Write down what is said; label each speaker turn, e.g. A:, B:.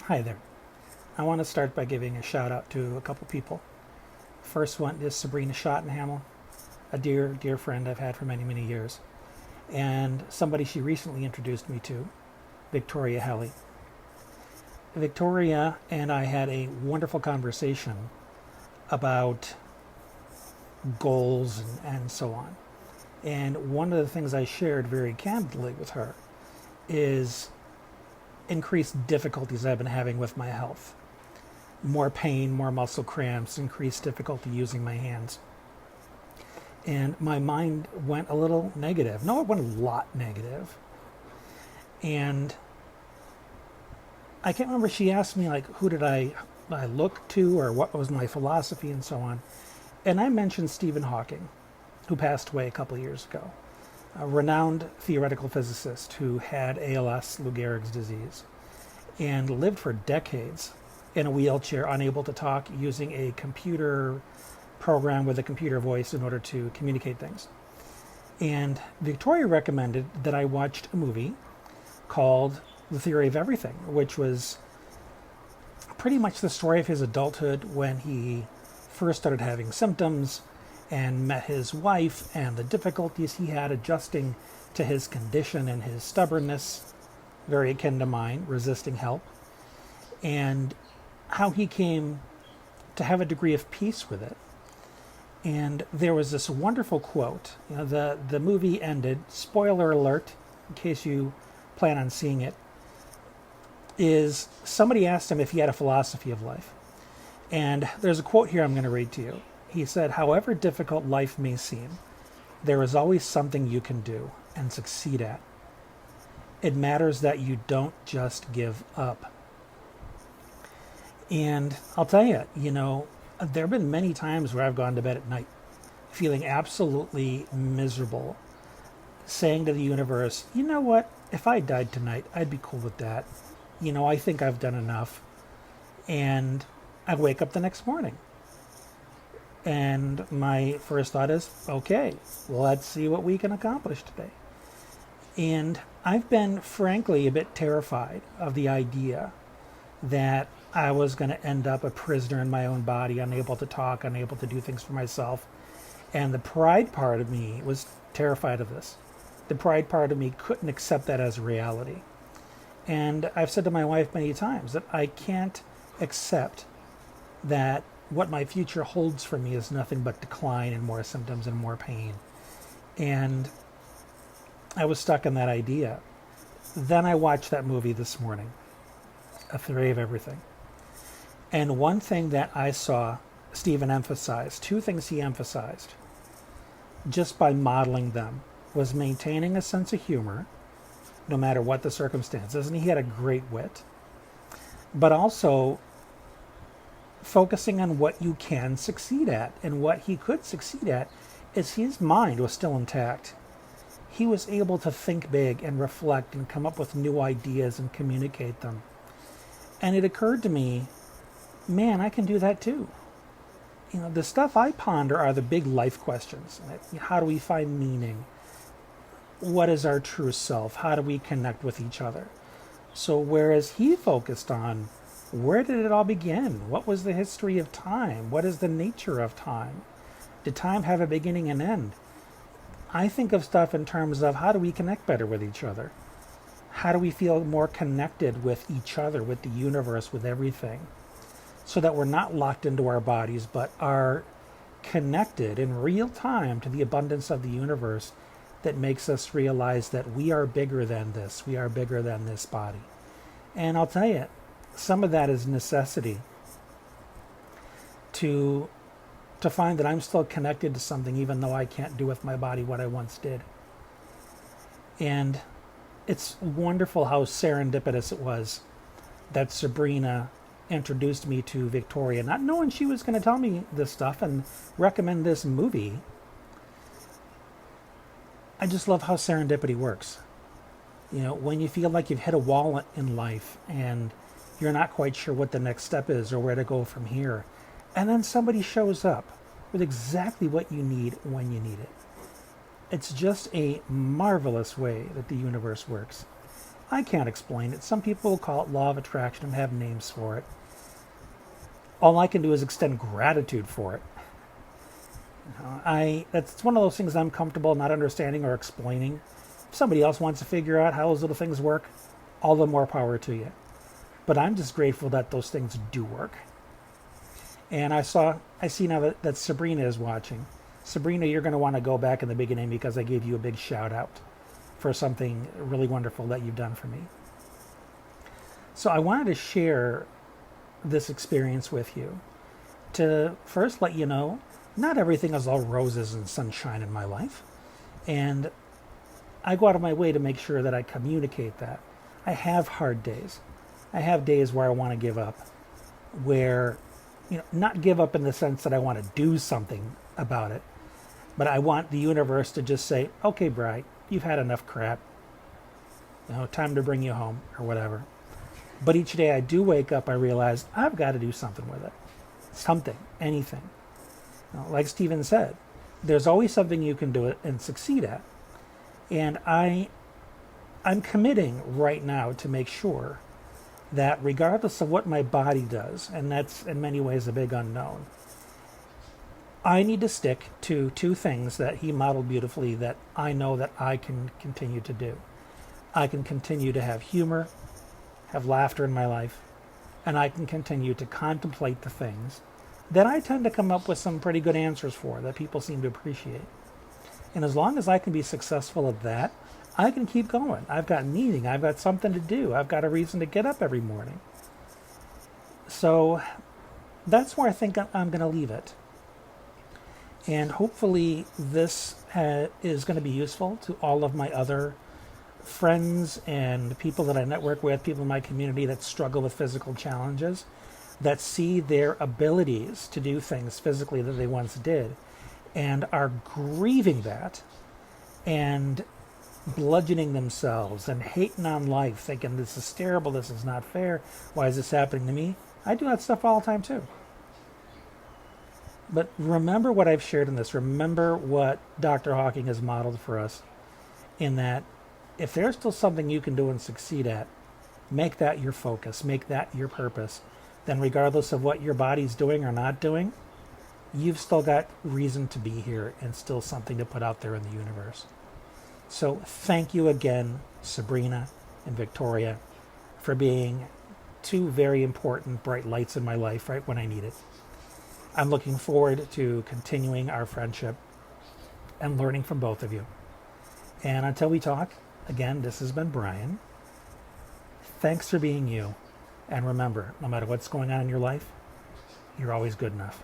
A: Hi there. I want to start by giving a shout out to a couple people. First one is Sabrina Schottenhamel, a dear, dear friend I've had for many, many years, and somebody she recently introduced me to, Victoria Helle. Victoria and I had a wonderful conversation about goals and so on. And one of the things I shared very candidly with her is increased difficulties I've been having with my health. More pain, more muscle cramps, increased difficulty using my hands. And my mind went a little negative. No, it went a lot negative. And I can't remember, she asked me, like, who did I look to, or what was my philosophy and so on. And I mentioned Stephen Hawking, who passed away a couple of years ago, a renowned theoretical physicist who had ALS, Lou Gehrig's disease, and lived for decades in a wheelchair, unable to talk, using a computer program with a computer voice in order to communicate things. And Victoria recommended that I watched a movie called The Theory of Everything, which was pretty much the story of his adulthood when he first started having symptoms and met his wife, and the difficulties he had adjusting to his condition and his stubbornness, very akin to mine, resisting help, and how he came to have a degree of peace with it. And there was this wonderful quote. The movie ended, spoiler alert, in case you plan on seeing it, is somebody asked him if he had a philosophy of life. And there's a quote here I'm going to read to you. He said, "However difficult life may seem, there is always something you can do and succeed at. It matters that you don't just give up." And I'll tell you, there have been many times where I've gone to bed at night feeling absolutely miserable, saying to the universe, you know what, if I died tonight, I'd be cool with that. I think I've done enough. And I wake up the next morning. And my first thought is, okay, well, let's see what we can accomplish today. And I've been, frankly, a bit terrified of the idea that I was going to end up a prisoner in my own body, unable to talk, unable to do things for myself. And the pride part of me was terrified of this. The pride part of me couldn't accept that as reality. And I've said to my wife many times that I can't accept that what my future holds for me is nothing but decline and more symptoms and more pain. And I was stuck in that idea. Then I watched that movie this morning, A Theory of Everything. And one thing that I saw Stephen emphasize, two things he emphasized, just by modeling them, was maintaining a sense of humor, no matter what the circumstances, and he had a great wit, but also focusing on what you can succeed at. And what he could succeed at is his mind was still intact. He was able to think big and reflect and come up with new ideas and communicate them. And it occurred to me, man, I can do that too. The stuff I ponder are the big life questions. How do we find meaning? What is our true self? How do we connect with each other? So whereas he focused on, where did it all begin? What was the history of time? What is the nature of time? Did time have a beginning and end? I think of stuff in terms of, how do we connect better with each other? How do we feel more connected with each other, with the universe, with everything? So that we're not locked into our bodies, but are connected in real time to the abundance of the universe that makes us realize that we are bigger than this. We are bigger than this body. And I'll tell you, some of that is necessity to find that I'm still connected to something, even though I can't do with my body what I once did. And it's wonderful how serendipitous it was that Sabrina introduced me to Victoria, not knowing she was going to tell me this stuff and recommend this movie. I just love how serendipity works. When you feel like you've hit a wall in life and you're not quite sure what the next step is or where to go from here, and then somebody shows up with exactly what you need when you need it. It's just a marvelous way that the universe works. I can't explain it. Some people call it law of attraction and have names for it. All I can do is extend gratitude for it. That's one of those things I'm comfortable not understanding or explaining. If somebody else wants to figure out how those little things work, all the more power to you. But I'm just grateful that those things do work. And I see now that Sabrina is watching. Sabrina, you're going to want to go back in the beginning because I gave you a big shout out for something really wonderful that you've done for me. So I wanted to share this experience with you to first let you know not everything is all roses and sunshine in my life. And I go out of my way to make sure that I communicate that. I have hard days. I have days where I want to give up, where, not give up in the sense that I want to do something about it, but I want the universe to just say, okay, Bri, you've had enough crap. Time to bring you home or whatever. But each day I do wake up, I realize I've got to do something with it. Something, anything. Like Stephen said, there's always something you can do it and succeed at. And I'm committing right now to make sure that regardless of what my body does, and that's in many ways a big unknown, I need to stick to two things that he modeled beautifully that I know that I can continue to do. I can continue to have humor, have laughter in my life, and I can continue to contemplate the things that I tend to come up with some pretty good answers for that people seem to appreciate. And as long as I can be successful at that, I can keep going. I've got meaning. I've got something to do. I've got a reason to get up every morning. So that's where I think I'm going to leave it. And hopefully this is going to be useful to all of my other friends and people that I network with, people in my community that struggle with physical challenges, that see their abilities to do things physically that they once did and are grieving that and bludgeoning themselves and hating on life, thinking this is terrible, this is not fair, why is this happening to me? I do that stuff all the time too. But remember what I've shared in this. Remember what Dr. Hawking has modeled for us, in that if there's still something you can do and succeed at, make that your focus, make that your purpose. Then regardless of what your body's doing or not doing, you've still got reason to be here and still something to put out there in the universe. So thank you again, Sabrina and Victoria, for being two very important bright lights in my life right when I need it. I'm looking forward to continuing our friendship and learning from both of you. And until we talk, again, this has been Brian. Thanks for being you. And remember, no matter what's going on in your life, you're always good enough.